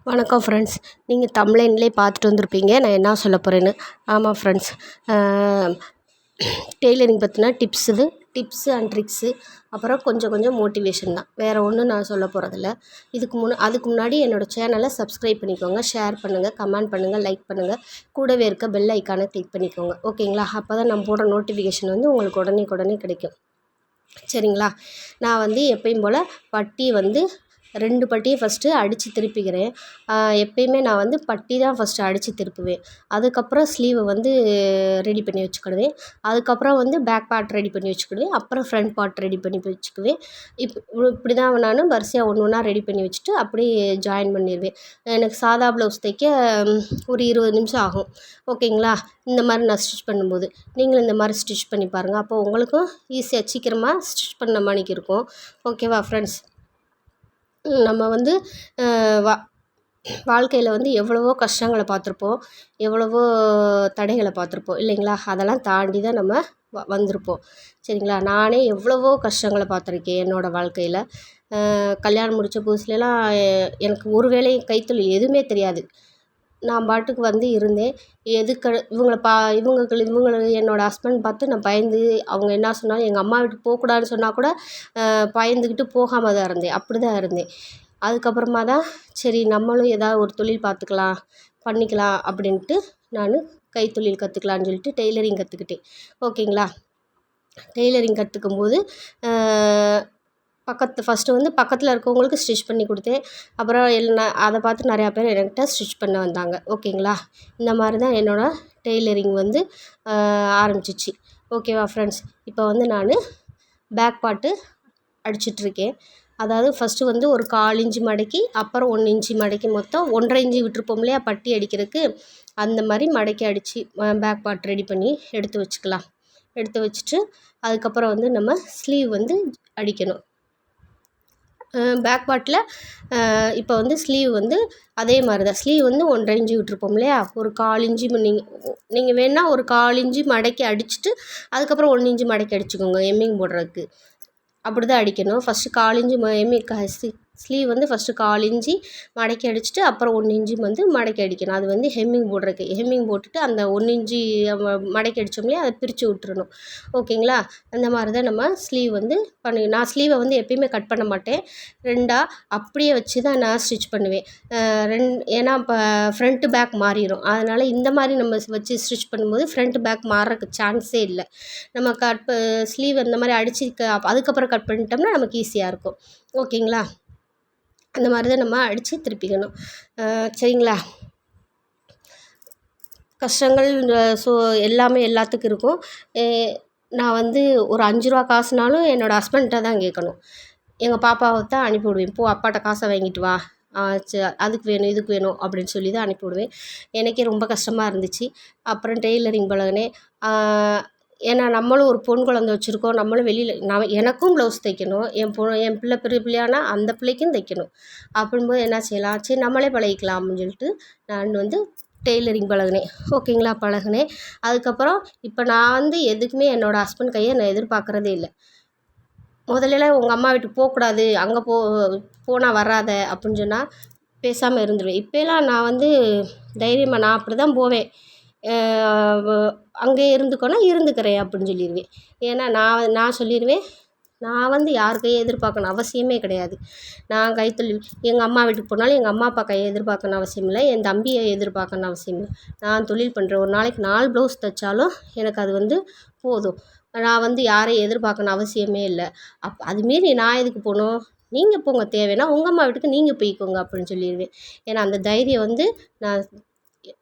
வணக்கம் ஃப்ரெண்ட்ஸ். நீங்கள் தம்ப்லைன்லேயே பார்த்துட்டு வந்திருப்பீங்க நான் என்ன சொல்ல போகிறேன்னு. ஆமாம் ஃப்ரெண்ட்ஸ், டெய்லரிங் பற்றின டிப்ஸு அண்ட் ட்ரிக்ஸு, அப்புறம் கொஞ்சம் கொஞ்சம் மோட்டிவேஷன் தான். வேறு ஒன்றும் நான் சொல்ல போகிறதில்ல. அதுக்கு முன்னாடி என்னோடய சேனலை சப்ஸ்கிரைப் பண்ணிக்கோங்க, ஷேர் பண்ணுங்கள், கமெண்ட் பண்ணுங்கள், லைக் பண்ணுங்கள். கூடவே இருக்க பெல் ஐக்கானை கிளிக் பண்ணிக்கோங்க. ஓகேங்களா? அப்போ தான் நான் போடுற நோட்டிஃபிகேஷன் வந்து உங்களுக்கு உடனே கிடைக்கும். சரிங்களா? நான் வந்து எப்பயும் போல் பட்டி வந்து 2 பட்டியை ஃபஸ்ட்டு அடித்து திருப்பிக்கிறேன். எப்பயுமே நான் வந்து பட்டி தான் ஃபஸ்ட்டு அடித்து திருப்புவேன். அதுக்கப்புறம் ஸ்லீவை வந்து ரெடி பண்ணி வச்சுக்கிடுவேன். அதுக்கப்புறம் வந்து பேக் பார்ட் ரெடி பண்ணி வச்சுக்கிடுவேன். அப்புறம் ஃப்ரண்ட் பார்ட் ரெடி பண்ணி வச்சுக்குவேன். இப்படி தான் நான் வரிசையாக ஒன்று ஒன்றா ரெடி பண்ணி வச்சுட்டு அப்படியே ஜாயின் பண்ணிடுவேன். எனக்கு சாதா ப்ளவுஸ் தைக்க ஒரு 20 நிமிஷம் ஆகும். ஓகேங்களா? இந்த மாதிரி நான் ஸ்டிச் பண்ணும்போது நீங்களும் இந்த மாதிரி ஸ்டிச் பண்ணி பாருங்கள். அப்போ உங்களுக்கும் ஈஸியாக சீக்கிரமாக ஸ்டிச் பண்ண மாணிக்கு இருக்கும். ஓகேவா ஃப்ரெண்ட்ஸ்? நம்ம வந்து வாழ்க்கையில் வந்து எவ்வளவோ கஷ்டங்களை பார்த்துருப்போம், எவ்வளவோ தடைகளை பார்த்துருப்போம் இல்லைங்களா? அதெல்லாம் தாண்டி தான் நம்ம வந்திருப்போம். சரிங்களா? நானே எவ்வளவோ கஷ்டங்களை பார்த்துருக்கேன் என்னோடய வாழ்க்கையில். கல்யாணம் முடித்த புதுசுலலாம் எனக்கு ஒரு வேலையும் கைத்தொழில் எதுவுமே தெரியாது. நான் பாட்டுக்கு வந்து இருந்தேன். இவங்களை என்னோடய ஹஸ்பண்ட் பார்த்து நான் பயந்து, அவங்க என்ன சொன்னாலும் எங்கள் அம்மா வீட்டுக்கு போகக்கூடாதுன்னு சொன்னால் கூட பயந்துக்கிட்டு போகாமல் தான் இருந்தேன். அப்படி தான் இருந்தேன். அதுக்கப்புறமா தான் சரி நம்மளும் ஏதாவது ஒரு தொழில் பண்ணிக்கலாம் அப்படின்ட்டு நான் கைத்தொழில் கற்றுக்கலான்னு சொல்லிட்டு டெய்லரிங் கற்றுக்கிட்டேன். ஓகேங்களா? டெய்லரிங் கற்றுக்கும்போது ஃபஸ்ட்டு வந்து பக்கத்தில் இருக்கவங்களுக்கு ஸ்டிச் பண்ணி கொடுத்தேன். அப்புறம் அதை பார்த்து நிறையா பேர் என்கிட்ட ஸ்டிச் பண்ண வந்தாங்க. ஓகேங்களா? இந்த மாதிரி தான் என்னோடய டெய்லரிங் வந்து ஆரம்பிச்சிச்சு. ஓகேவா ஃப்ரெண்ட்ஸ்? இப்போ வந்து நான் பேக் பார்ட்டு அடிச்சிட்ருக்கேன். அதாவது ஃபஸ்ட்டு வந்து ஒரு 1/4 இன்ச்சு மடக்கி, அப்புறம் 1 இன்ச்சு மடக்கி, மொத்தம் 1½ இன்ச்சு விட்டுருப்போம் இல்லையா பட்டி அடிக்கிறதுக்கு, அந்த மாதிரி மடக்கி அடித்து பேக் பார்ட் ரெடி பண்ணி எடுத்து வச்சுக்கலாம். எடுத்து வச்சுட்டு அதுக்கப்புறம் வந்து நம்ம ஸ்லீவ் வந்து அடிக்கணும். பேக் பார்ட்டில் இப்போ வந்து ஸ்லீவ் வந்து அதே மாதிரி தான். ஸ்லீவ் வந்து 1½ இன்ச்சு விட்டுருப்போம் இல்லையா, ஒரு 1/4 இன்ச்சு நீங்கள் வேணால் ஒரு 1/4 இன்ச்சு மடக்கி அடிச்சுட்டு அதுக்கப்புறம் 1 இன்ச்சு மடக்கி அடிச்சுக்கோங்க எம்மிங் போடுறதுக்கு. அப்படி தான் அடிக்கணும். ஃபஸ்ட்டு 1/4 இன்ச்சு ஸ்லீவ் வந்து ஃபஸ்ட்டு 1/4 இன்ச்சு மடக்கி அடிச்சுட்டு அப்புறம் 1 இன்ச்சு வந்து மடக்கி அடிக்கணும். அது வந்து ஹெம்மிங் போடுறதுக்கு. ஹெம்மிங் போட்டுட்டு அந்த 1 இன்ச்சு மடக்கி அடித்தோம் இல்லையா, அதை பிரித்து விட்டுறணும். ஓகேங்களா? அந்த மாதிரி தான் நம்ம ஸ்லீவ் வந்து நான் ஸ்லீவை வந்து எப்பயுமே கட் பண்ண மாட்டேன். 2ஆக அப்படியே வச்சு தான் நான் ஸ்டிச் பண்ணுவேன். ஏன்னா இப்போ ஃப்ரண்ட்டு பேக் மாறிடும். அதனால் இந்த மாதிரி நம்ம வச்சு ஸ்டிச் பண்ணும்போது ஃப்ரண்ட்டு பேக் மாறுறதுக்கு சான்ஸே இல்லை. நம்ம ஸ்லீவ் அந்த மாதிரி அடித்து அதுக்கப்புறம் கட் பண்ணிட்டோம்னா நமக்கு ஈஸியாக இருக்கும். ஓகேங்களா? அந்த மாதிரி தான் நம்ம அடித்து திருப்பிக்கணும். சரிங்களா? கஷ்டங்கள் எல்லாமே எல்லாத்துக்கும் இருக்கும். நான் வந்து ஒரு 5 ரூபா காசுனாலும் என்னோடய ஹஸ்பண்ட்டை தான் கேட்கணும். எங்கள் பாப்பாவை தான் அனுப்பி விடுவேன். போ அப்பாட்ட காசை வாங்கிட்டு வா, அதுக்கு வேணும் இதுக்கு வேணும் அப்படின்னு சொல்லி தான் அனுப்பி விடுவேன். எனக்கே ரொம்ப கஷ்டமாக இருந்துச்சு. அப்புறம் டெய்லரிங் பழகினேன். ஏன்னா நம்மளும் ஒரு பொன் குழந்தை வச்சுருக்கோம். நம்மளும் வெளியில் எனக்கும் ப்ளவுஸ் தைக்கணும். என் பிள்ளை பெரிய பிள்ளையானா அந்த பிள்ளைக்கும் தைக்கணும். அப்படிங்கும்போது என்ன செய்யலாம், சரி நம்மளே பழகிக்கலாம் அப்படின்னு சொல்லிட்டு நான் வந்து டெய்லரிங் பழகினேன். ஓகேங்களா? பழகினேன். அதுக்கப்புறம் இப்போ நான் வந்து எதுக்குமே என்னோடய ஹஸ்பண்ட் கையை நான் எதிர்பார்க்குறதே இல்லை. முதல்லலாம் உங்கள் அம்மா வீட்டுக்கு போகக்கூடாது, அங்கே போனால் வராத அப்படின்னு சொன்னால் பேசாமல் இருந்துடுவேன். இப்போலாம் நான் வந்து தைரியமாக நான் அப்படி தான் போவேன். அங்கேயே இருந்துக்கிறேன் அப்படின்னு சொல்லிடுவேன். ஏன்னா நான் சொல்லிடுவேன், நான் வந்து யார் கையை எதிர்பார்க்கணும் அவசியமே கிடையாது. நான் கைத்தொழில் எங்கள் அம்மா வீட்டுக்கு போனாலும் எங்கள் அம்மா அப்பா கையை எதிர்பார்க்கணும் அவசியம் இல்லை, என் தம்பியை எதிர்பார்க்கணும் அவசியம் இல்லை. நான் தொழில் பண்ணுறேன். ஒரு நாளைக்கு 4 ப்ளவுஸ் தைச்சாலும் எனக்கு அது வந்து போதும். நான் வந்து யாரையும் எதிர்பார்க்கணும் அவசியமே இல்லை. அது மீறி நான் எதுக்கு போகணும்? நீங்கள் போங்க, தேவைன்னா உங்கள் அம்மா வீட்டுக்கு நீங்கள் போய்க்கோங்க அப்படின்னு சொல்லிடுவேன். ஏன்னா அந்த தைரியம் வந்து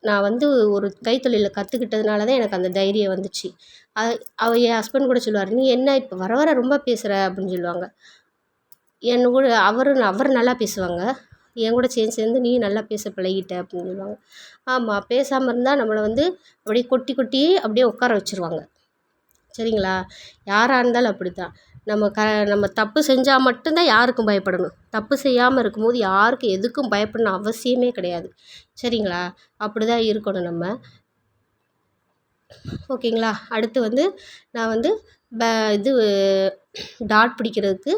நான் வந்து ஒரு கைத்தொழிலை கற்றுக்கிட்டதுனால தான் எனக்கு அந்த தைரியம் வந்துச்சு. என் ஹஸ்பண்ட் கூட சொல்லுவார், நீ என்ன இப்போ வர வர ரொம்ப பேசுகிற அப்படின்னு சொல்லுவாங்க. என் கூட அவர் நல்லா பேசுவாங்க. என் கூட சேர்ந்து நீ நல்லா பேச பழகிட்ட அப்படின்னு சொல்லுவாங்க. ஆமாம், பேசாமல் இருந்தால் நம்மளை வந்து அப்படியே கொட்டி அப்படியே உட்கார வச்சுருவாங்க. சரிங்களா? யாராக இருந்தாலும் அப்படி தான். நம்ம தப்பு செஞ்சால் மட்டும்தான் யாருக்கும் பயப்படணும். தப்பு செய்யாமல் இருக்கும்போது யாருக்கும் எதுக்கும் பயப்படணும் அவசியமே கிடையாது. சரிங்களா? அப்படி தான் இருக்கணும் நம்ம. ஓகேங்களா? அடுத்து வந்து நான் வந்து டாட் பிடிக்கிறதுக்கு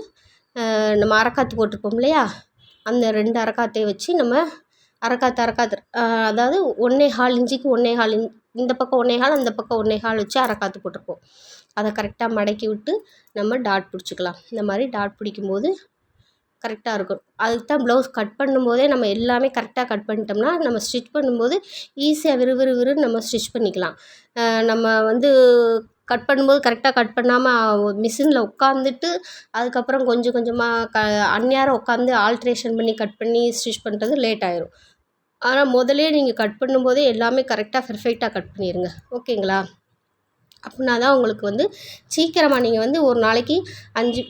நம்ம அரக்காத்து போட்டிருப்போம் இல்லையா, அந்த 2 அரக்காத்தையும் வச்சு நம்ம அரைக்காத்து அதாவது 1.25 இன்ச்சுக்கு 1.25 இந்த பக்கம் 1.25 அந்த பக்கம் 1.25 வச்சு அரைக்காத்து போட்டிருப்போம். அதை கரெக்டாக மடக்கி விட்டு நம்ம டாட் பிடிச்சிக்கலாம். இந்த மாதிரி டாட் பிடிக்கும்போது கரெக்டாக இருக்கும். அதுக்கு தான் ப்ளவுஸ் கட் பண்ணும்போதே நம்ம எல்லாமே கரெக்டாக கட் பண்ணிட்டோம்னா நம்ம ஸ்டிச் பண்ணும்போது ஈஸியாக விறுவிறுன்னு நம்ம ஸ்டிச் பண்ணிக்கலாம். நம்ம வந்து கட் பண்ணும்போது கரெக்டாக கட் பண்ணாமல் மிஷினில் உட்காந்துட்டு அதுக்கப்புறம் கொஞ்சம் கொஞ்சமாக அந்நேரம் உட்காந்து ஆல்ட்ரேஷன் பண்ணி கட் பண்ணி ஸ்டிச் பண்ணுறது லேட் ஆயிரும். ஆனால் முதலே நீங்கள் கட் பண்ணும்போதே எல்லாமே கரெக்டாக பெர்ஃபெக்டாக கட் பண்ணிடுங்க. ஓகேங்களா? அப்படின்னா தான் உங்களுக்கு வந்து சீக்கிரமாக நீங்கள் வந்து ஒரு நாளைக்கு 5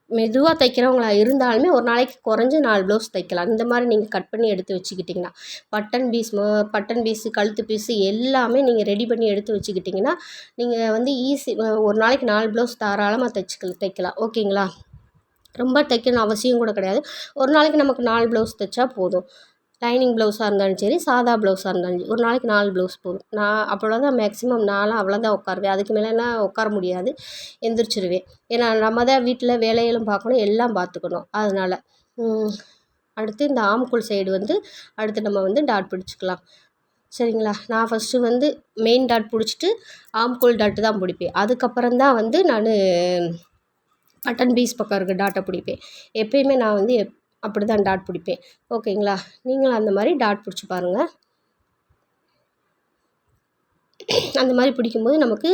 மெதுவாக தைக்கிறவங்களா இருந்தாலுமே ஒரு நாளைக்கு குறைஞ்சு 4 ப்ளவுஸ் தைக்கலாம். இந்த மாதிரி நீங்கள் கட் பண்ணி எடுத்து வச்சுக்கிட்டிங்கன்னா பட்டன் பீஸு கழுத்து பீஸு எல்லாமே நீங்கள் ரெடி பண்ணி எடுத்து வச்சுக்கிட்டிங்கன்னா நீங்கள் வந்து ஒரு நாளைக்கு 4 ப்ளவுஸ் தாராளமாக தைக்கலாம். ஓகேங்களா? ரொம்ப தைக்கணும் அவசியம் கூட கிடையாது. ஒரு நாளைக்கு நமக்கு 4 ப்ளவுஸ் தைச்சா போதும். லைனிங் ப்ளவுஸாக இருந்தாலும் சரி, சாதா ப்ளவுஸாக இருந்தாலும் சரி, ஒரு நாளைக்கு 4 ப்ளவுஸ் போதும். நான் அவ்வளோதான் மேக்ஸிமம் நான்லாம் அவ்வளோதான் உட்காருவேன். அதுக்கு மேலேலாம் உட்கார முடியாது, எந்திரிச்சிருவேன். ஏன்னா நம்ம தான் வீட்டில் வேலைகளும் பார்க்கணும், எல்லாம் பார்த்துக்கணும். அதனால் அடுத்து இந்த ஆம்கோல் சைடு வந்து அடுத்து நம்ம வந்து டாட் பிடிச்சிக்கலாம். சரிங்களா? நான் ஃபஸ்ட்டு வந்து மெயின் டாட் பிடிச்சிட்டு ஆம்கோல் டாட்டு தான் பிடிப்பேன். அதுக்கப்புறம் தான் வந்து நான் பட்டன் பீஸ் பக்கம் இருக்க டாட்டை பிடிப்பேன். எப்பயுமே நான் வந்து அப்படி தான் டாட் பிடிப்பேன். ஓகேங்களா? நீங்களும் அந்த மாதிரி டாட் பிடிச்சி பாருங்கள். அந்த மாதிரி பிடிக்கும்போது நமக்கு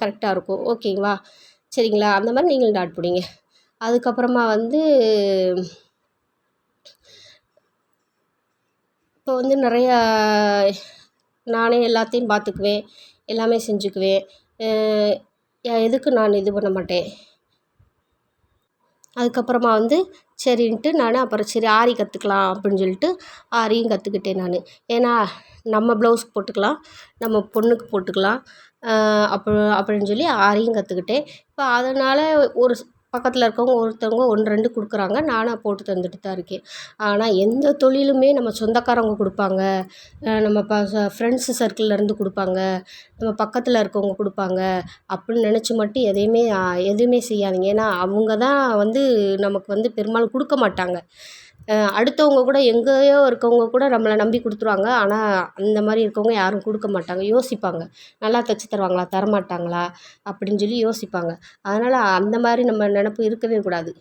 கரெக்டாக இருக்கும். ஓகேங்களா? சரிங்களா? அந்த மாதிரி நீங்களும் டாட் பிடிங்க. அதுக்கப்புறமா வந்து இப்போ வந்து நிறையா நானே எல்லாத்தையும் பார்த்துக்குவேன், எல்லாமே செஞ்சுக்குவேன். எதுக்கும் நான் இது பண்ண மாட்டேன். அதுக்கப்புறமா வந்து சரின்ட்டு நான் அப்புறம் சரி ஆரி கற்றுக்கலாம் அப்படின்னு சொல்லிட்டு ஆரியும் கற்றுக்கிட்டேன் நான். ஏன்னா நம்ம ப்ளவுஸ்க்கு போட்டுக்கலாம், நம்ம பொண்ணுக்கு போட்டுக்கலாம் அப்படின்னு சொல்லி ஆரியும் கற்றுக்கிட்டேன். இப்போ அதனால் ஒரு பக்கத்தில் இருக்கவங்க ஒருத்தவங்க 1, 2 கொடுக்குறாங்க. நானும் போட்டு தந்துட்டு தான் இருக்கேன். ஆனால் எந்த தொழிலுமே நம்ம சொந்தக்காரவங்க கொடுப்பாங்க, நம்ம ஃப்ரெண்ட்ஸு சர்க்கிள்லேருந்து கொடுப்பாங்க, நம்ம பக்கத்தில் இருக்கவங்க கொடுப்பாங்க அப்படின்னு நினச்சி மட்டும் எதுவுமே செய்யாதீங்க. ஏன்னா அவங்க தான் வந்து நமக்கு வந்து பெரும்பாலும் கொடுக்க மாட்டாங்க. அடுத்தவங்க கூட எங்கேயோ இருக்கவங்க கூட நம்மளை நம்பி கொடுத்துருவாங்க. ஆனால் அந்த மாதிரி இருக்கவங்க யாரும் கொடுக்க மாட்டாங்க. யோசிப்பாங்க, நல்லா தைச்சி தருவாங்களா, தரமாட்டாங்களா அப்படின்னு சொல்லி யோசிப்பாங்க. அதனால் அந்த மாதிரி நம்ம நினப்பு இருக்கவே கூடாது.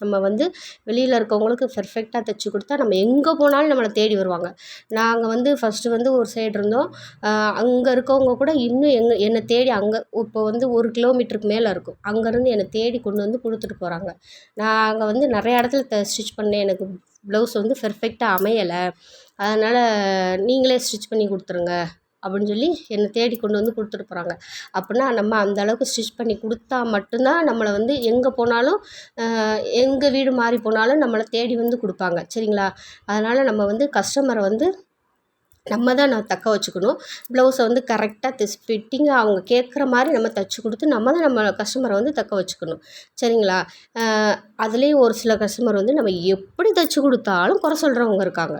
நம்ம வந்து வெளியில் இருக்கவங்களுக்கு பெர்ஃபெக்டாக தைச்சி கொடுத்தா நம்ம எங்கே போனாலும் நம்மளை தேடி வருவாங்க. நாங்கள் வந்து ஃபஸ்ட்டு வந்து ஒரு சைடு இருந்தோம். அங்கே இருக்கவங்க கூட இன்னும் என்னை தேடி இப்போ வந்து 1 கிலோமீட்டருக்கு மேலே இருக்கும். அங்கேருந்து என்னை தேடி கொண்டு வந்து கொடுத்துட்டு போகிறாங்க. நான் அங்கே வந்து நிறையா இடத்துல ஸ்டிச் பண்ணேன். எனக்கு ப்ளவுஸ் வந்து பெர்ஃபெக்டாக அமையலை, அதனால் நீங்களே ஸ்டிச் பண்ணி கொடுத்துருங்க அப்படின்னு சொல்லி என்னை தேடி கொண்டு வந்து கொடுத்துட்டு போகிறாங்க. அப்படின்னா நம்ம அந்தளவுக்கு ஸ்டிச் பண்ணி கொடுத்தா மட்டும்தான் நம்மளை வந்து எங்கே போனாலும் எங்கள் வீடு மாறி போனாலும் நம்மளை தேடி வந்து கொடுப்பாங்க. சரிங்களா? அதனால் நம்ம வந்து கஸ்டமரை வந்து நம்ம தான் நான் தக்க வச்சுக்கணும். ப்ளவுஸை வந்து கரெக்டாக ஃபிட்டிங்காக அவங்க கேட்குற மாதிரி நம்ம தைச்சி கொடுத்து நம்ம தான் நம்ம கஸ்டமரை வந்து தக்க வச்சுக்கணும். சரிங்களா? அதுலேயும் ஒரு சில கஸ்டமர் வந்து நம்ம எப்படி தைச்சி கொடுத்தாலும் குறை சொல்கிறவங்க இருக்காங்க.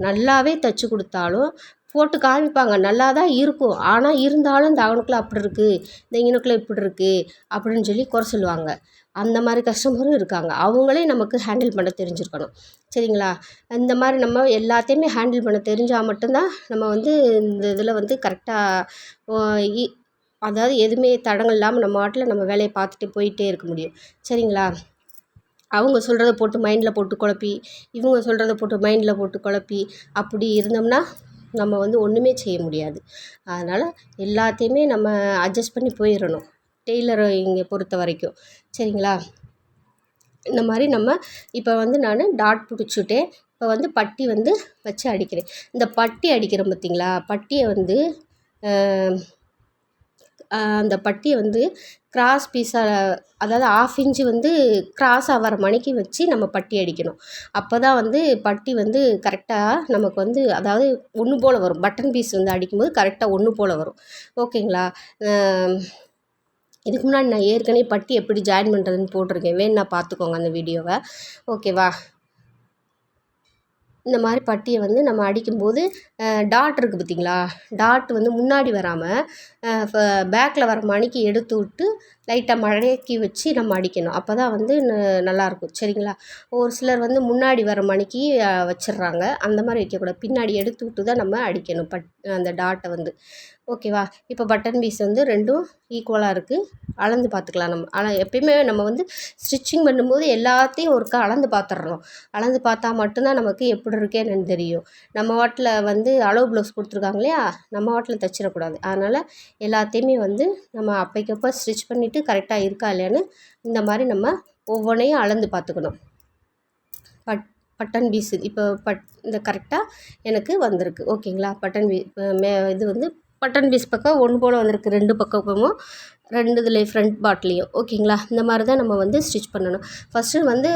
நல்லாவே தைச்சி கொடுத்தாலும் போட்டு காமிப்பாங்க, நல்லா தான் இருக்கும். ஆனால் இருந்தாலும் இந்த அங்கனக்குள்ளே அப்படி இருக்குது, இந்த இங்கனக்குள்ளே இப்படி இருக்குது அப்படின்னு சொல்லி குறை சொல்லுவாங்க. அந்த மாதிரி கஸ்டமரும் இருக்காங்க. அவங்களே நமக்கு ஹேண்டில் பண்ண தெரிஞ்சிருக்கணும். சரிங்களா? இந்த மாதிரி நம்ம எல்லாத்தையுமே ஹேண்டில் பண்ண தெரிஞ்சால் மட்டும்தான் நம்ம வந்து இந்த இதில் வந்து கரெக்டாக அதாவது எதுவுமே தடங்கல் இல்லாமல் நம்ம பாட்டில் நம்ம வேலையை பார்த்துட்டு போயிட்டே இருக்க முடியும். சரிங்களா? அவங்க சொல்கிறத போட்டு மைண்டில் போட்டு குழப்பி, இவங்க சொல்கிறத போட்டு மைண்டில் போட்டு குழப்பி அப்படி இருந்தோம்னா நம்ம வந்து ஒன்றுமே செய்ய முடியாது. அதனால் எல்லாத்தையுமே நம்ம அட்ஜஸ்ட் பண்ணி போயிடணும், டெய்லரிங்கை பொறுத்த வரைக்கும். சரிங்களா? இந்த மாதிரி நம்ம இப்போ வந்து நான் டாட் பிடிச்சிட்டேன். இப்போ வந்து பட்டி வந்து வச்சு அடிக்கிறேன். இந்த பட்டி அடிக்கிறோம் பார்த்திங்களா, பட்டியை வந்து அந்த பட்டியை வந்து கிராஸ் பீஸாக, அதாவது 1/2 இன்ச்சு வந்து கிராஸாக வர மணிக்கு வச்சு நம்ம பட்டி அடிக்கணும். அப்போ தான் வந்து பட்டி வந்து கரெக்டாக நமக்கு வந்து அதாவது ஒன்று போல் வரும். பட்டன் பீஸ் வந்து அடிக்கும்போது கரெக்டாக ஒன்று போல் வரும். ஓகேங்களா? இதுக்கு முன்னாடி நான் ஏற்கனவே பட்டி எப்படி ஜாயின் பண்ணுறதுன்னு போட்டிருக்கேன், வேணும்னா பார்த்துக்கோங்க அந்த வீடியோவை. ஓகேவா? இந்த மாதிரி பட்டியை வந்து நம்ம அடிக்கும்போது டாட் இருக்குது பார்த்திங்களா, டாட் வந்து முன்னாடி வராமல் பேக்கில் வர மணிக்கு எடுத்து விட்டு லைட்டாக மடக்கி வச்சு நம்ம அடிக்கணும். அப்போ தான் வந்து நல்லாயிருக்கும். சரிங்களா? ஒரு சிலர் வந்து முன்னாடி வர மணிக்கு வச்சிடுறாங்க. அந்த மாதிரி வைக்கக்கூடாது. பின்னாடி எடுத்து விட்டு தான் நம்ம அடிக்கணும் அந்த டாட்டை வந்து. ஓகேவா? இப்போ பட்டன் பீஸ் வந்து ரெண்டும் ஈக்குவலாக இருக்குது. அளந்து பார்த்துக்கலாம் நம்ம. எப்பயுமே நம்ம வந்து ஸ்டிச்சிங் பண்ணும்போது எல்லாத்தையும் ஒருக்கா அளந்து பார்த்துட்றோம். அளந்து பார்த்தா மட்டும்தான் நமக்கு எப்படி இருக்கே என்னன்னு தெரியும். நம்ம வாட்டில் வந்து அளவு ப்ளவுஸ் கொடுத்துருக்காங்க இல்லையா, நம்ம வாட்டில் தைச்சிடக்கூடாது. அதனால் எல்லாத்தையுமே வந்து நம்ம அப்பைக்கப்போ ஸ்டிச் பண்ணிவிட்டு கரெக்டாக இருக்கா இல்லையான்னு இந்த மாதிரி நம்ம ஒவ்வொன்றையும் அளந்து பார்த்துக்கணும். பட்டன் பீஸு இப்போ இந்த கரெக்டாக எனக்கு வந்திருக்கு. ஓகேங்களா? இது வந்து பட்டன் பீஸ் பக்கம் ஒன்று போல் வந்திருக்கு. 2 பக்கமும் 2 இதுலேயும் ஃப்ரண்ட் பார்ட்லேயும். ஓகேங்களா? இந்த மாதிரி தான் நம்ம வந்து ஸ்டிச் பண்ணணும். ஃபஸ்ட்டு வந்து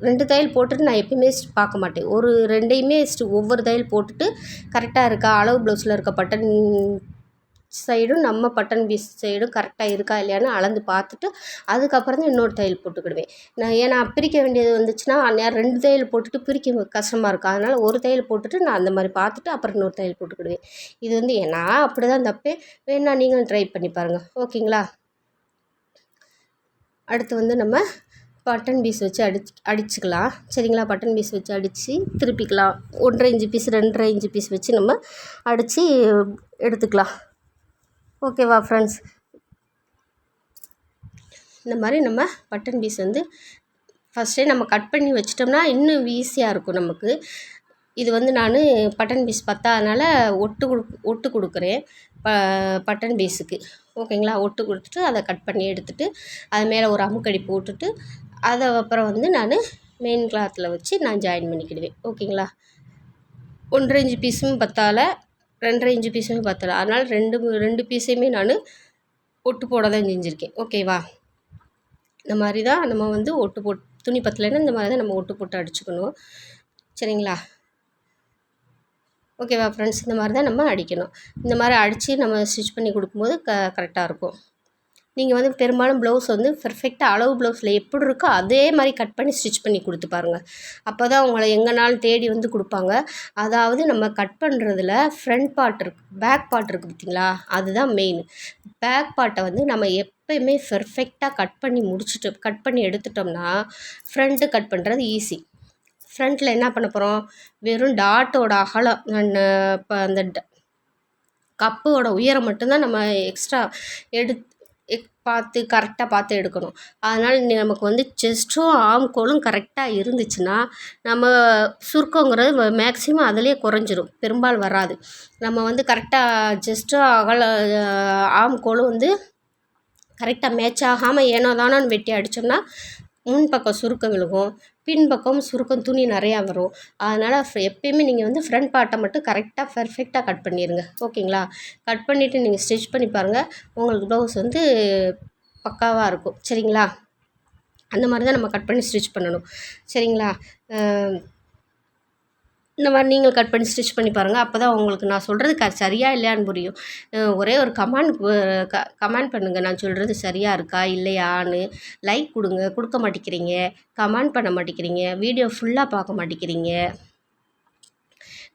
2 தையல் போட்டுட்டு நான் எப்பயுமே பார்க்க மாட்டேன். ஒரு 2யுமே ஒவ்வொரு தையல் போட்டுட்டு கரெக்டாக இருக்கா, அளவு ப்ளவுஸில் இருக்க பட்டன் சைடும் நம்ம பட்டன் பீஸ் சைடும் கரெக்டாக இருக்கா இல்லையான்னு அளந்து பார்த்துட்டு அதுக்கப்புறம் தான் இன்னொரு தையல் போட்டுக்கிடுவேன். ஏன்னா பிரிக்க வேண்டியது வந்துச்சுன்னா 2 தையல் போட்டுட்டு பிரிக்க கஷ்டமாக இருக்கும். அதனால் ஒரு தையல் போட்டுட்டு நான் அந்த மாதிரி பார்த்துட்டு அப்புறம் இன்னொரு தையல் போட்டுக்கிடுவேன். இது வந்து நான் அப்படி தான் தப்பேன். வேணா நீங்களும் ட்ரை பண்ணி பாருங்கள். ஓகேங்களா? அடுத்து வந்து நம்ம பட்டன் பீஸ் வச்சு அடிச்சுக்கலாம். சரிங்களா? பட்டன் பீஸ் வச்சு அடித்து திருப்பிக்கலாம். 1.5 இன்ச்சு பீஸ் 2.5 இன்ச்சு பீஸ் வச்சு நம்ம அடித்து எடுத்துக்கலாம். ஓகேவா ஃப்ரெண்ட்ஸ்? இந்த மாதிரி நம்ம பட்டன் பீஸ் வந்து ஃபஸ்ட்டே நம்ம கட் பண்ணி வச்சிட்டோம்னா இன்னும் ஈஸியாக இருக்கும் நமக்கு. இது வந்து நான் பட்டன் பீஸ் பத்தாதனால ஒட்டு கொடுக்குறேன் பட்டன் பீஸுக்கு. ஓகேங்களா? ஒட்டு கொடுத்துட்டு அதை கட் பண்ணி எடுத்துகிட்டு அது மேலே ஒரு அமுக்கடி போட்டுட்டு அதை அப்புறம் வந்து நான் மெயின் கிளாத்தில் வச்சு நான் ஜாயின் பண்ணிக்கிடுவேன். ஓகேங்களா? 1.5 இன்ச்சு பீஸும் பத்தால, 2.5 இன்ச்சு பீஸுமே பத்தலை. அதனால் 2 பீஸையுமே நான் ஒட்டு போட தான் செஞ்சுருக்கேன். ஓகேவா? இந்த மாதிரி தான் நம்ம வந்து துணி பத்தலைன்னா இந்த மாதிரி தான் நம்ம ஒட்டு போட்டு அடிச்சுக்கணும். சரிங்களா? ஓகேவா ஃப்ரெண்ட்ஸ்? இந்த மாதிரி தான் நம்ம அடிக்கணும். இந்த மாதிரி அடித்து நம்ம ஸ்டிச் பண்ணி கொடுக்கும்போது கரெக்டாக இருக்கும். நீங்கள் வந்து பெரும்பாலும் ப்ளவுஸ் வந்து பெர்ஃபெக்டாக அளவு ப்ளவுஸில் எப்படி இருக்கோ அதே மாதிரி கட் பண்ணி ஸ்டிச் பண்ணி கொடுத்து பாருங்கள். அப்போ தான் உங்களை எங்கேனாலும் தேடி வந்து கொடுப்பாங்க. அதாவது நம்ம கட் பண்ணுறதுல ஃப்ரண்ட் பார்ட் பேக் பார்ட் இருக்குது பார்த்திங்களா, அதுதான் மெயின். பேக் பார்ட்டை வந்து நம்ம எப்போயுமே பெர்ஃபெக்டாக கட் பண்ணி எடுத்துட்டோம்னா ஃப்ரண்ட்டு கட் பண்ணுறது ஈஸி. ஃப்ரண்ட்டில் என்ன பண்ண போகிறோம், வெறும் டாட்டோட அகலம் இப்போ அந்த கப்போட உயரம் மட்டும்தான் நம்ம எக்ஸ்ட்ரா கரெக்டாக பார்த்து எடுக்கணும். அதனால் நமக்கு வந்து செஸ்ட்டும் ஆம்கோலும் கரெக்டாக இருந்துச்சுன்னா நம்ம சுருக்கங்கிறது மேக்ஸிமம் அதிலே குறைஞ்சிரும், பெரும்பாலும் வராது. நம்ம வந்து கரெக்டாக செஸ்ட்டும் ஆம்கோலும் வந்து கரெக்டாக மேட்ச் ஆகாமல் ஏனோ தானோன்னு வெட்டி அடித்தோம்னா முன்பக்கம் சுருக்கம் விழுகும், பின்பக்கம் சுருக்கம் துணி நிறையா வரும். அதனால் எப்பயுமே நீங்கள் வந்து ஃப்ரண்ட் பார்ட்டை மட்டும் கரெக்டாக பெர்ஃபெக்டாக கட் பண்ணிடுங்க. ஓகேங்களா? கட் பண்ணிவிட்டு நீங்கள் ஸ்டிச் பண்ணி பாருங்கள், உங்களுக்கு ப்ளவுஸ் வந்து பக்காவாக இருக்கும். சரிங்களா? அந்த மாதிரி தான் நம்ம கட் பண்ணி ஸ்டிச் பண்ணணும். சரிங்களா? இந்த மாதிரி நீங்கள் கட் பண்ணி ஸ்டிச் பண்ணி பாருங்கள். அப்போ தான் உங்களுக்கு நான் சொல்கிறது சரியா இல்லையான்னு புரியும். ஒரே ஒரு கமெண்ட் பண்ணுங்கள், நான் சொல்கிறது சரியாக இருக்கா இல்லையான்னு. லைக் கொடுக்க மாட்டேங்கிறீங்க, கமெண்ட் பண்ண மாட்டேங்கிறீங்க, வீடியோ ஃபுல்லாக பார்க்க மாட்டேங்கிறீங்க.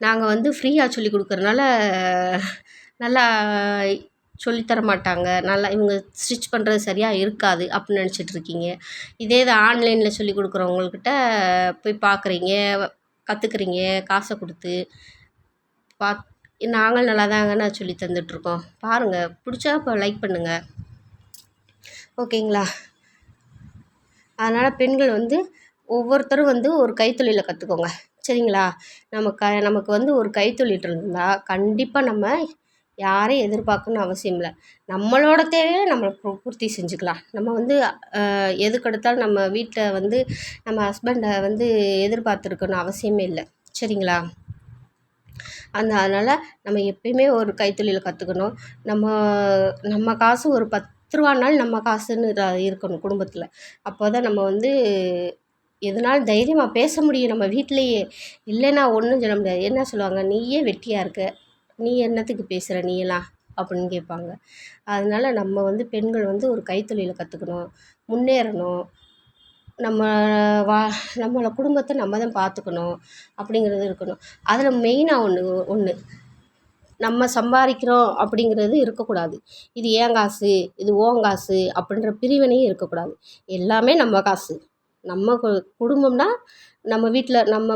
நாங்கள் வந்து ஃப்ரீயாக சொல்லி கொடுக்குறனால நல்லா சொல்லித்தர மாட்டாங்க, நல்லா இவங்க ஸ்டிச் பண்ணுறது சரியாக இருக்காது அப்படின்னு நினச்சிட்ருக்கீங்க. இதே இது ஆன்லைனில் சொல்லி கொடுக்குறவங்கக்கிட்ட போய் பார்க்குறீங்க, கற்றுக்குறீங்க, காசை கொடுத்து நாங்கள் நல்லா தாங்க நான் சொல்லி தந்துட்ருக்கோம். பாருங்கள், பிடிச்சா இப்போ லைக் பண்ணுங்கள். ஓகேங்களா? அதனால் பெண்கள் வந்து ஒவ்வொருத்தரும் வந்து ஒரு கைத்தொழிலை கற்றுக்கோங்க. சரிங்களா? நமக்கு வந்து ஒரு கைத்தொழில் இருந்தால் கண்டிப்பாக நம்ம யாரையும் எதிர்பார்க்கணும்னு அவசியம் இல்லை. நம்மளோட தேவையை நம்ம பூர்த்தி செஞ்சுக்கலாம். நம்ம வந்து எதுக்கெடுத்தாலும் நம்ம வீட்டில் வந்து நம்ம ஹஸ்பண்டை வந்து எதிர்பார்த்துருக்கணும் அவசியமே இல்லை. சரிங்களா? அதனால் நம்ம எப்பயுமே ஒரு கைத்தொழிலை கற்றுக்கணும். நம்ம காசு ஒரு 10 ரூபானாலும் நம்ம காசுன்னு இருக்கணும் குடும்பத்தில். அப்போ தான் நம்ம வந்து எதுனாலும் தைரியமாக பேச முடியும் நம்ம வீட்டிலையே. இல்லைன்னா ஒன்றும் சொல்ல முடியாது. என்ன சொல்லுவாங்க, நீயே வெட்டியாக இருக்க, நீ என்னத்துக்கு பேசுகிற நீயெல்லாம் அப்படின்னு கேட்பாங்க. அதனால் நம்ம வந்து பெண்கள் வந்து ஒரு கைத்தொழிலை கற்றுக்கணும், முன்னேறணும். நம்ம வா நம்மளை குடும்பத்தை நம்ம தான் பார்த்துக்கணும் அப்படிங்கிறது இருக்கணும். அதில் மெயினாக ஒன்று நம்ம சம்பாதிக்கிறோம் அப்படிங்கிறது இருக்கக்கூடாது. இது என் காசு, இது உன் காசு அப்படின்ற பிரிவினையும் இருக்கக்கூடாது. எல்லாமே நம்ம காசு. நம்ம குடும்பம்னா நம்ம வீட்டில் நம்ம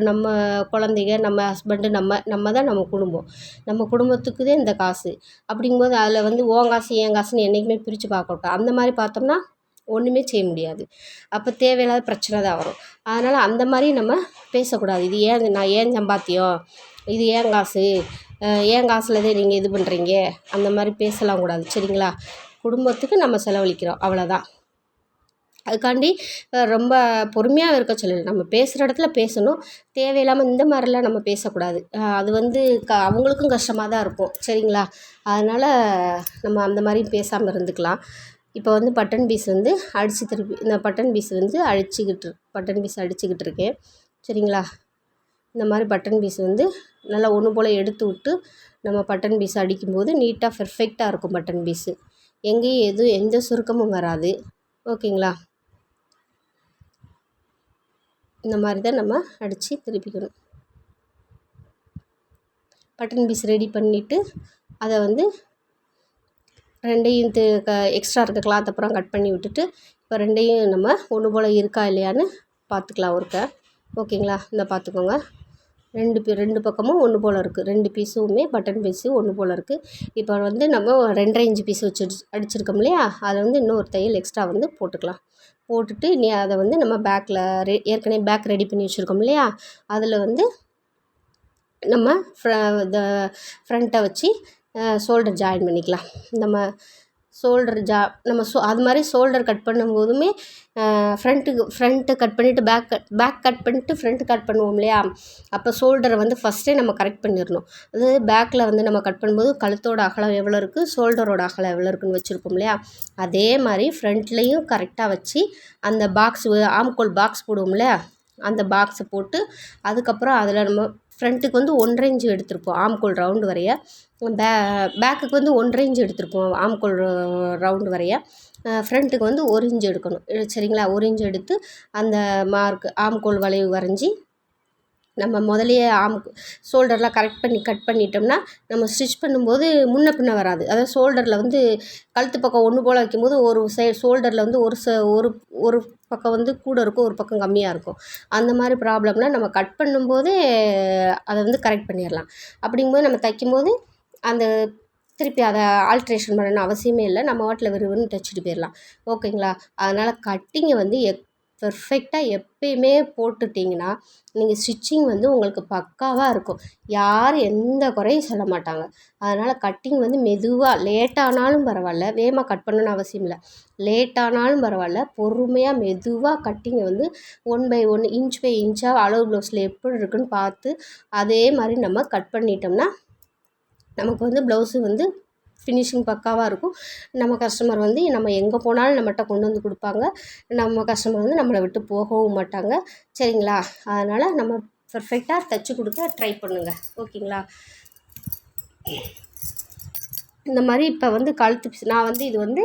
நம்ம குழந்தைங்க, நம்ம ஹஸ்பண்டு, நம்ம தான் நம்ம குடும்பம். நம்ம குடும்பத்துக்கு தான் இந்த காசு. அப்படிங்கும்போது அதில் வந்து உன் காசு, என் காசுன்னு என்றைக்குமே பிரித்து பார்க்கக்கூடாது. அந்த மாதிரி பார்த்தோம்னா ஒன்றுமே செய்ய முடியாது. அப்போ தேவையில்லாத பிரச்சனை தான் வரும். அதனால் அந்த மாதிரி நம்ம பேசக்கூடாது. இது ஏன் சம்பாத்தியம், இது ஏன் காசு, என் காசில் தான் நீங்கள் இது பண்ணுறீங்க, அந்த மாதிரி பேசலாம் கூடாது. சரிங்களா? குடும்பத்துக்கு நம்ம செலவழிக்கிறோம், அவ்வளோதான். அதுக்காண்டி ரொம்ப பொறுமையாக இருக்க சொல்லலை. நம்ம பேசுகிற இடத்துல பேசணும். தேவையில்லாமல் இந்த மாதிரிலாம் நம்ம பேசக்கூடாது. அது வந்து அவங்களுக்கும் கஷ்டமாக தான் இருக்கும். சரிங்களா? அதனால் நம்ம அந்த மாதிரி பேசாமல் இருந்துக்கலாம். இப்போ வந்து பட்டன் பீஸ் வந்து இந்த பட்டன் பீஸ் வந்து பட்டன் பீஸ் அடிச்சுக்கிட்டு இருக்கேன். சரிங்களா? இந்த மாதிரி பட்டன் பீஸ் வந்து நல்லா ஒன்று போல் எடுத்து விட்டு நம்ம பட்டன் பீஸ் அடிக்கும்போது நீட்டாக பெர்ஃபெக்டாக இருக்கும். பட்டன் பீஸு எங்கேயும் எந்த சுருக்கமும் வராது. ஓகேங்களா? இந்த மாதிரி தான் நம்ம அடித்து திருப்பிக்கணும். பட்டன் பீஸ் ரெடி பண்ணிவிட்டு அதை வந்து ரெண்டையும் எக்ஸ்ட்ரா இருக்க கிளாத் அப்புறம் கட் பண்ணி விட்டுட்டு இப்போ ரெண்டையும் நம்ம ஒன்று போல் இருக்கா இல்லையான்னு பார்த்துக்கலாம் ஒருக்க. ஓகேங்களா? இந்த பார்த்துக்கோங்க. ரெண்டு பக்கமும் ஒன்று போல் இருக்குது. 2 பீஸுமே பட்டன் பீஸு ஒன்று போல் இருக்குது. இப்போ வந்து நம்ம 2.5 இன்ச்சு பீஸ் வச்சு அடிச்சிருக்கோம் இல்லையா, அதில் வந்து இன்னும் ஒரு தையல் எக்ஸ்ட்ரா வந்து போட்டுக்கலாம். போட்டுட்டு இனி அதை வந்து நம்ம பேக்கில் ஏற்கனவே பேக் ரெடி பண்ணி வச்சுருக்கோம் இல்லையா, அதில் வந்து நம்ம ஃப்ரண்ட்டை வச்சு ஷோல்டர் ஜாயின் பண்ணிக்கலாம். நம்ம அது மாதிரி ஷோல்டர் கட் பண்ணும்போதுமே ஃப்ரண்ட்டு கட் பண்ணிவிட்டு பேக் கட் பண்ணிவிட்டு ஃப்ரண்ட்டு கட் பண்ணுவோம் இல்லையா, அப்போ ஷோல்டரை வந்து ஃபஸ்ட்டே நம்ம கரெக்ட் பண்ணிடணும். அதாவது பேக்கில் வந்து நம்ம கட் பண்ணும்போது கழுத்தோட அகலம் எவ்வளோ இருக்குது, ஷோல்டரோட அகலம் எவ்வளோ இருக்குதுன்னு வச்சுருப்போம் இல்லையா, அதே மாதிரி ஃப்ரண்ட்லேயும் கரெக்டாக வச்சு அந்த ஆம்கோல் பாக்ஸ் போடுவோம் இல்லையா, அந்த பாக்ஸை போட்டு அதுக்கப்புறம் அதில் நம்ம ஃப்ரண்ட்டுக்கு வந்து 1.5 இன்ச்சு எடுத்திருப்போம் ஆம்கோல் ரவுண்டு வரைய, பேக்குக்கு வந்து 1.5 இன்ச்சு எடுத்திருப்போம் ஆம்கோல் ரவுண்டு வரைய, ஃப்ரண்ட்டுக்கு வந்து 1 இன்ச்சு எடுக்கணும். சரிங்களா? 1 இன்ச்சு எடுத்து அந்த ஆம்கோல் வளைவு வரைஞ்சி நம்ம முதலையே ஷோல்டர்லாம் கட் பண்ணிட்டோம்னா நம்ம ஸ்டிச் பண்ணும்போது முன்ன பின்ன வராது. அதாவது ஷோல்டரில் வந்து கழுத்து பக்கம் ஒன்று போல் வைக்கும்போது ஒரு ஷோல்டரில் வந்து ஒரு பக்கம் வந்து கூட இருக்கும், ஒரு பக்கம் கம்மியாக இருக்கும். அந்த மாதிரி ப்ராப்ளம்னால் நம்ம கட் பண்ணும்போதே அதை வந்து கரெக்ட் பண்ணிடலாம். அப்படிங்கும்போது நம்ம தைக்கும்போது அந்த திருப்பி அதை ஆல்ட்ரேஷன் பண்ணணும்னு அவசியமே இல்லை. நம்ம வாட்டில் விறுவிறுன்னு தைச்சிட்டு போயிடலாம். ஓகேங்களா? அதனால் கட்டிங்கை வந்து பெர்ஃபெக்டாக எப்பயுமே போட்டுட்டிங்கன்னா நீங்கள் ஸ்டிச்சிங் வந்து உங்களுக்கு பக்காவாக இருக்கும். யாரும் எந்த குறையும் சொல்ல மாட்டாங்க. அதனால் கட்டிங் வந்து மெதுவாக லேட்டானாலும் பரவாயில்ல, வேகமாக கட் பண்ணணும்னு அவசியம் இல்லை. லேட்டானாலும் பரவாயில்ல, பொறுமையாக மெதுவாக கட்டிங்கை வந்து 1/1 இன்ச் பை இன்ச்சாக அளவு ப்ளவுஸில் எப்படி இருக்குன்னு பார்த்து அதே மாதிரி நம்ம கட் பண்ணிட்டோம்னா நமக்கு வந்து ப்ளவுஸு வந்து ஃபினிஷிங் பக்காவாக இருக்கும். நம்ம கஸ்டமர் வந்து நம்ம எங்கே போனாலும் நம்மகிட்ட கொண்டு வந்து கொடுப்பாங்க. நம்ம கஸ்டமர் வந்து நம்மளை விட்டு போகவும் மாட்டாங்க. சரிங்களா? அதனால் நம்ம பெர்ஃபெக்டாக தைச்சி கொடுக்க ட்ரை பண்ணுங்கள். ஓகேங்களா? இந்த மாதிரி இப்போ வந்து கழுத்து பீஸ் நான் வந்து இது வந்து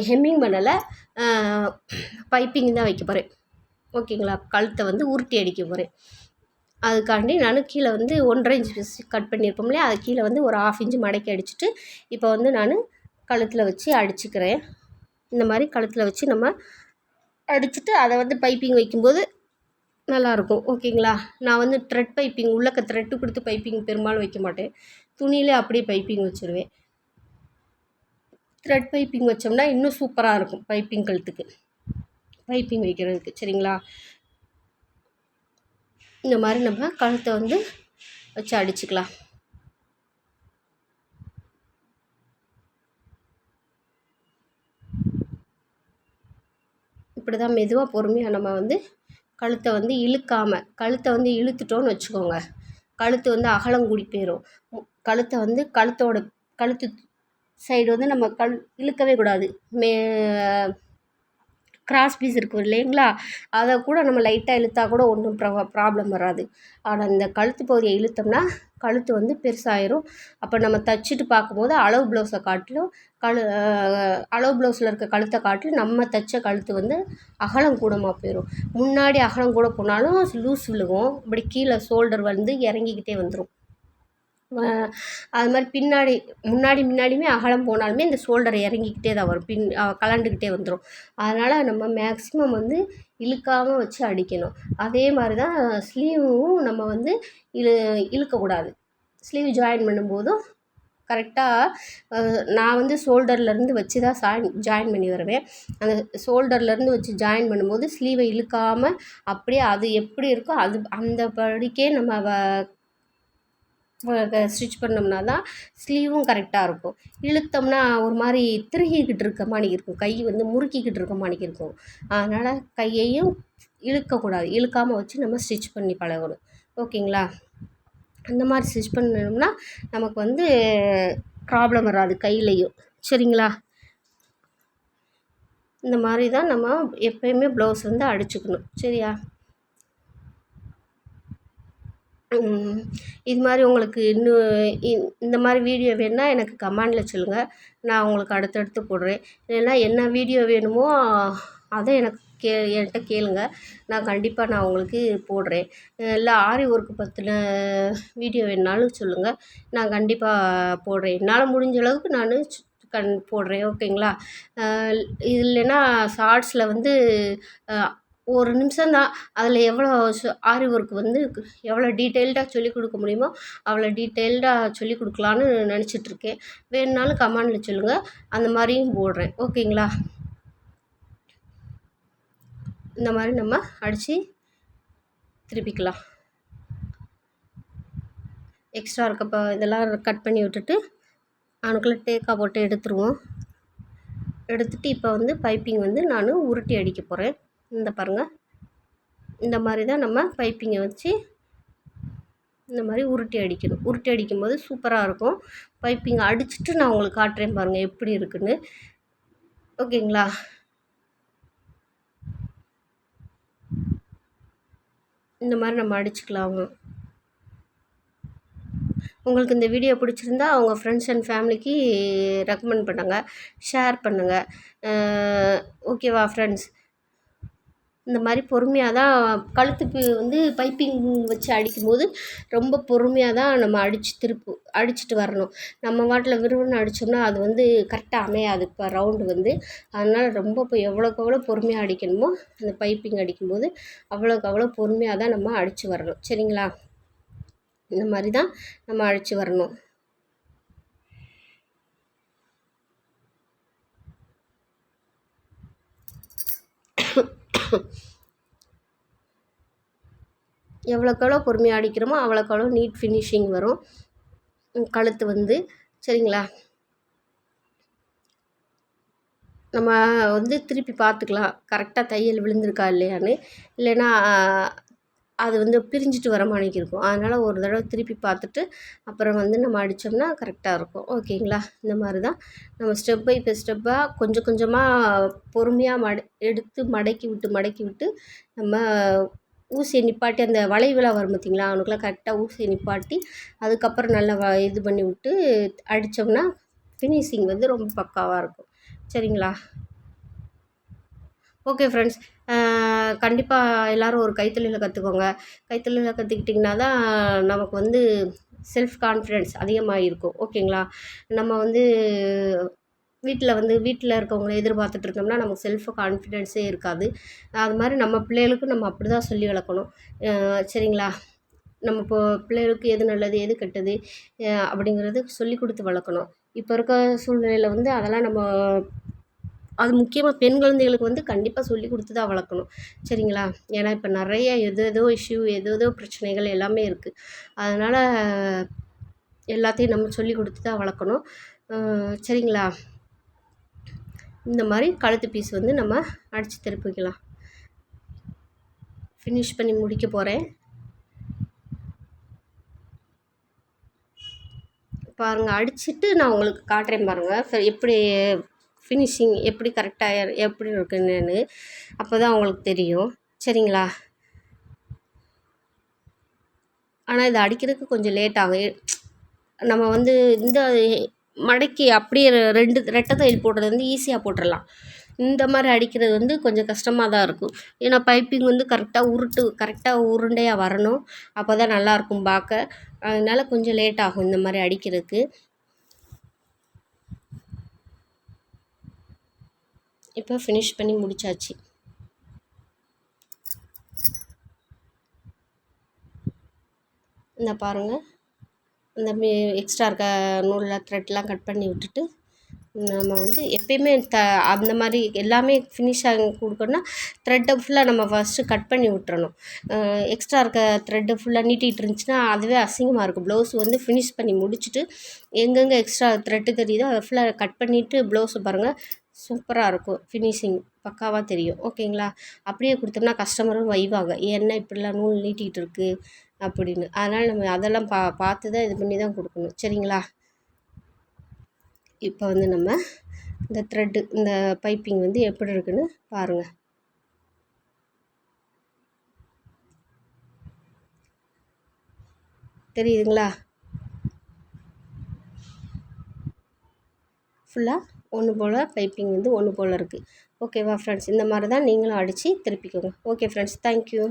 ஹெம்மிங் பண்ணலை, பைப்பிங் தான் வைக்க போகிறேன். ஓகேங்களா? கழுத்தை வந்து உருட்டி அடிக்க போகிறேன். அதுக்காண்டி நான் கீழே வந்து 1.5 இன்ச் பீஸ் கட் பண்ணியிருப்போம் இல்லையா, அது கீழே வந்து ஒரு 1/2 இன்ச்சு மடக்கி அடிச்சுட்டு இப்போ வந்து நான் கழுத்தில் வச்சு அடிச்சுக்கிறேன். இந்த மாதிரி கழுத்தில் வச்சு நம்ம அடிச்சுட்டு அதை வந்து பைப்பிங் வைக்கும்போது நல்லாயிருக்கும். ஓகேங்களா? நான் வந்து த்ரெட் பைப்பிங் உள்ளக்க த்ரெட்டு கொடுத்து பைப்பிங் பெரும்பாலும் வைக்க மாட்டேன். துணியிலே அப்படியே பைப்பிங் வச்சுருவேன். த்ரெட் பைப்பிங் வச்சோம்னா இன்னும் சூப்பராக இருக்கும். பைப்பிங் கழுத்துக்கு பைப்பிங் வைக்கிறதுக்கு. சரிங்களா? இந்த மாதிரி நம்ம கழுத்தை வந்து வச்சு அடிச்சுக்கலாம். இப்படி தான் மெதுவாக பொறுமையாக நம்ம வந்து கழுத்தை வந்து கழுத்தை வந்து இழுத்துட்டோன்னு வச்சுக்கோங்க, கழுத்து வந்து அகலம் கூடி போயிடும். கழுத்தை வந்து கழுத்து சைடு வந்து நம்ம இழுக்கவே கூடாது. கிராஸ் பீஸ் இருக்கும் இல்லைங்களா, அதை கூட நம்ம லைட்டாக இழுத்தா கூட ஒன்றும் ப்ராப்ளம் வராது. ஆனால் இந்த கழுத்து பகுதியை இழுத்தோம்னா கழுத்து வந்து பெருசாயிரும். அப்போ நம்ம தைச்சிட்டு பார்க்கும்போது அளவு ப்ளவுஸை காட்டிலும் அளவு ப்ளவுஸில் இருக்க கழுத்தை காட்டிலும் நம்ம தைச்ச கழுத்து வந்து அகலம் கூடமாக போயிடும். முன்னாடி அகலம் கூட போனாலும் லூஸ் விழுகும். இப்படி கீழே ஷோல்டர் வந்து இறங்கிக்கிட்டே வந்துடும். அது மாதிரி முன்னாடியுமே அகலம் போனாலுமே இந்த ஷோல்டர் இறங்கிக்கிட்டே தான் வரும். கலண்டுக்கிட்டே வந்துடும். அதனால் நம்ம மேக்ஸிமம் வந்து இழுக்காமல் வச்சு அடிக்கணும். அதே மாதிரி தான் ஸ்லீவும் நம்ம வந்து இழுக்கக்கூடாது. ஸ்லீவ் ஜாயின் பண்ணும்போதும் கரெக்டாக நான் வந்து ஷோல்டர்லேருந்து வச்சு தான் ஜாயின் பண்ணி வருவேன். அந்த ஷோல்டர்லேருந்து வச்சு ஜாயின் பண்ணும்போது ஸ்லீவை இழுக்காமல் அப்படியே அது எப்படி இருக்கோ அந்த படிக்கே நம்ம ஸ்டிச் பண்ணோம்னா தான் ஸ்லீவும் கரெக்டாக இருக்கும். இழுத்தோம்னா ஒரு மாதிரி திருகிக்கிட்டு இருக்க மாதிரி இருக்கும். கை வந்து முறுக்கிக்கிட்டு இருக்க மாதிரி இருக்கும். அதனால் கையையும் இழுக்கக்கூடாது. இழுக்காமல் வச்சு நம்ம ஸ்டிச் பண்ணி பழகணும். ஓகேங்களா? அந்த மாதிரி ஸ்டிச் பண்ணணும்னா நமக்கு வந்து ப்ராப்ளம் வராது கையிலையும். சரிங்களா? இந்த மாதிரி தான் நம்ம எப்போயுமே ப்ளவுஸ் வந்து அடிச்சுக்கணும். சரியா? இது மாதிரி உங்களுக்கு இன்னும் இந்த மாதிரி வீடியோ வேணுன்னா எனக்கு கமெண்டில் சொல்லுங்கள். நான் உங்களுக்கு அடுத்தடுத்து போடுறேன். இல்லைன்னா என்ன வீடியோ வேணுமோ அதை எனக்கு என்கிட்ட கேளுங்க. நான் கண்டிப்பாக உங்களுக்கு போடுறேன். இல்லை ஆரி ஒர்க்கு பற்றின வீடியோ வேணுனாலும் சொல்லுங்கள். நான் கண்டிப்பாக போடுறேன். என்னால் முடிஞ்ச அளவுக்கு நான் போடுறேன். ஓகேங்களா? இது இல்லைன்னா ஷார்ட்ஸில் வந்து ஒரு நிமிஷம் தான். அதில் எவ்வளோ ஆரி ஒர்க் வந்து எவ்வளோ டீட்டெயில்டாக சொல்லிக் கொடுக்க முடியுமோ அவ்வளோ டீட்டெயில்டாக சொல்லிக் கொடுக்கலான்னு நினச்சிட்ருக்கேன். வேணுனாலும் கமெண்டில் சொல்லுங்கள். அந்த மாதிரியும் போடுறேன். ஓகேங்களா? இந்த மாதிரி நம்ம அடித்து திருப்பிக்கலாம். எக்ஸ்ட்ரா இருக்கப்போ இதெல்லாம் கட் பண்ணி விட்டுட்டு அவனுக்குள்ளே டேக்கா போட்டு எடுத்துருவோம். எடுத்துகிட்டு இப்போ வந்து பைப்பிங் வந்து நான் உருட்டி அடிக்க போகிறேன். இந்த பாருங்கள், இந்த மாதிரி தான் நம்ம பைப்பிங்கை வச்சு இந்த மாதிரி உருட்டி அடிக்கணும். உருட்டி அடிக்கும்போது சூப்பராக இருக்கும். பைப்பிங் அடிச்சுட்டு நான் உங்களுக்கு காட்டுறேன் பாருங்கள் எப்படி இருக்குன்னு. ஓகேங்களா? இந்த மாதிரி நம்ம அடிச்சுக்கலாம். உங்களுக்கு இந்த வீடியோ பிடிச்சிருந்தா அவங்க ஃப்ரெண்ட்ஸ் அண்ட் ஃபேமிலிக்கு ரெக்கமெண்ட் பண்ணுங்கள், ஷேர் பண்ணுங்கள். ஓகேவா ஃப்ரெண்ட்ஸ்? இந்த மாதிரி பொறுமையாக தான் கழுத்துக்கு வந்து பைப்பிங் வச்சு அடிக்கும்போது ரொம்ப பொறுமையாக தான் நம்ம அடிச்சுட்டு வரணும். நம்ம வாட்டில் விறுவிறுன்னு அடித்தோம்னா அது வந்து கரெக்டாக அமையாது. இப்போ ரவுண்டு வந்து அதனால் ரொம்ப இப்போ எவ்வளோக்கு எவ்வளோ பொறுமையாக அடிக்கணுமோ அந்த பைப்பிங் அடிக்கும்போது அவ்வளோக்கு அவ்வளோ பொறுமையாக தான் நம்ம அடித்து வரணும். சரிங்களா? இந்த மாதிரி தான் நம்ம அடித்து வரணும். எவ்வளோக்கு எவ்வளோ பொறுமையாக அடிக்கிறோமோ அவ்வளோக்கு எவ்வளோ நீட் ஃபினிஷிங் வரும் கழுத்து வந்து. சரிங்களா? நம்ம வந்து திருப்பி பார்த்துக்கலாம் கரெக்டாக தையல் விழுந்திருக்கா இல்லையான்னு. இல்லைன்னா அது வந்து பிரிஞ்சுட்டு வர மாணிக்கு இருக்கும். அதனால் ஒரு தடவை திருப்பி பார்த்துட்டு அப்புறம் வந்து நம்ம அடித்தோம்னா கரெக்டாக இருக்கும். ஓகேங்களா? இந்த மாதிரி தான் நம்ம ஸ்டெப் பை ஸ்டெப்பாக கொஞ்சம் கொஞ்சமாக பொறுமையாக எடுத்து மடக்கி விட்டு நம்ம ஊசியை நிப்பாட்டி அந்த வளைவுலாம் வரும் பார்த்திங்களா, அவனுக்குலாம் கரெக்டாக ஊசியை நிப்பாட்டி அதுக்கப்புறம் நல்லா இது பண்ணி விட்டு அடித்தோம்னா ஃபினிஷிங் வந்து ரொம்ப பக்காவாக இருக்கும். சரிங்களா? ஓகே ஃப்ரெண்ட்ஸ், கண்டிப்பாக எல்லோரும் ஒரு கைத்தொழிலை கற்றுக்கோங்க. கைத்தொழிலை கற்றுக்கிட்டிங்கன்னா தான் நமக்கு வந்து செல்ஃப் கான்ஃபிடென்ஸ் அதிகமாக இருக்கும். ஓகேங்களா? நம்ம வந்து வீட்டில் இருக்கவங்கள எதிர்பார்த்துட்டு இருந்தோம்னா நமக்கு செல்ஃப் கான்ஃபிடென்ஸே இருக்காது. அது மாதிரி நம்ம பிள்ளைகளுக்கும் நம்ம அப்படி தான் சொல்லி வளர்க்கணும். சரிங்களா? நம்ம பிள்ளைகளுக்கு எது நல்லது எது கெட்டது அப்படிங்கிறது சொல்லி கொடுத்து வளர்க்கணும். இப்போ இருக்க சூழ்நிலையில் வந்து அதெல்லாம் நம்ம அது முக்கியமாக பெண் குழந்தைகளுக்கு வந்து கண்டிப்பாக சொல்லி கொடுத்து தான் வளர்க்கணும். சரிங்களா? ஏன்னா இப்போ நிறைய ஏதேதோ இஷ்யூ ஏதேதோ பிரச்சனைகள் எல்லாமே இருக்குது. அதனால் எல்லாத்தையும் நம்ம சொல்லி கொடுத்து தான் வளர்க்கணும். சரிங்களா? இந்த மாதிரி கழுத்து பீஸ் வந்து நம்ம அடித்து திருப்பிக்கலாம். ஃபினிஷ் பண்ணி முடிக்க போகிறேன். பாருங்கள், அடிச்சுட்டு நான் உங்களுக்கு காட்டுறேன் பாருங்கள் எப்படி ஃபினிஷிங் எப்படி கரெக்டாக எப்படி இருக்குன்னு அப்போ தான் உங்களுக்கு தெரியும். சரிங்களா? ஆனால் இது அடிக்கிறதுக்கு கொஞ்சம் லேட் ஆகும். நம்ம வந்து இந்த மடக்கி அப்படியே 2 ரெட்டை தையல் போடுறது வந்து ஈஸியாக போட்டுடலாம். இந்த மாதிரி அடிக்கிறது வந்து கொஞ்சம் கஷ்டமாக தான் இருக்கும். ஏன்னா பைப்பிங் வந்து கரெக்டாக உருண்டையாக வரணும். அப்போ தான் நல்லாயிருக்கும் பார்க்க. அதனால கொஞ்சம் லேட் ஆகும் இந்த மாதிரி அடிக்கிறதுக்கு. இப்போ ஃபினிஷ் பண்ணி முடிச்சாச்சு. இந்த பாருங்கள், இந்த எக்ஸ்ட்ரா இருக்க நூலில் த்ரெட்லாம் கட் பண்ணி விட்டுட்டு நம்ம வந்து எப்பயுமே அந்த மாதிரி எல்லாமே ஃபினிஷாக கொடுக்கணுன்னா த்ரெட்டை ஃபுல்லாக நம்ம ஃபஸ்ட்டு கட் பண்ணி விட்டுறணும். எக்ஸ்ட்ரா இருக்க த்ரெட்டு ஃபுல்லாக நீட்டிகிட்டு இருந்துச்சுன்னா அதுவே அசிங்கமாக இருக்கும். ப்ளவுஸ் வந்து ஃபினிஷ் பண்ணி முடிச்சுட்டு எங்கெங்கே எக்ஸ்ட்ரா த்ரெட்டு தெரியுதோ அதை ஃபுல்லாக கட் பண்ணிவிட்டு ப்ளவுஸை பாருங்கள், சூப்பராக இருக்கும். ஃபினிஷிங் பக்காவாக தெரியும். ஓகேங்களா? அப்படியே கொடுத்தோம்னா கஸ்டமரும் வைவாங்க, என்ன இப்படிலாம் நூல் நீட்டிகிட்டு இருக்குது அப்படின்னு. அதனால் நம்ம அதெல்லாம் பார்த்து தான் இது பண்ணி தான் கொடுக்கணும். சரிங்களா? இப்போ வந்து நம்ம இந்த த்ரெட்டு இந்த பைப்பிங் வந்து எப்படி இருக்குன்னு பாருங்கள். தெரியுதுங்களா? ஃபுல்லாக ஒன்று போல் பைப்பிங் வந்து ஒன்று போல் இருக்குது. ஓகேவா ஃப்ரெண்ட்ஸ்? இந்த மாதிரி தான் நீங்களும் அடித்து திருப்பிக்கோங்க. Okay friends, thank you.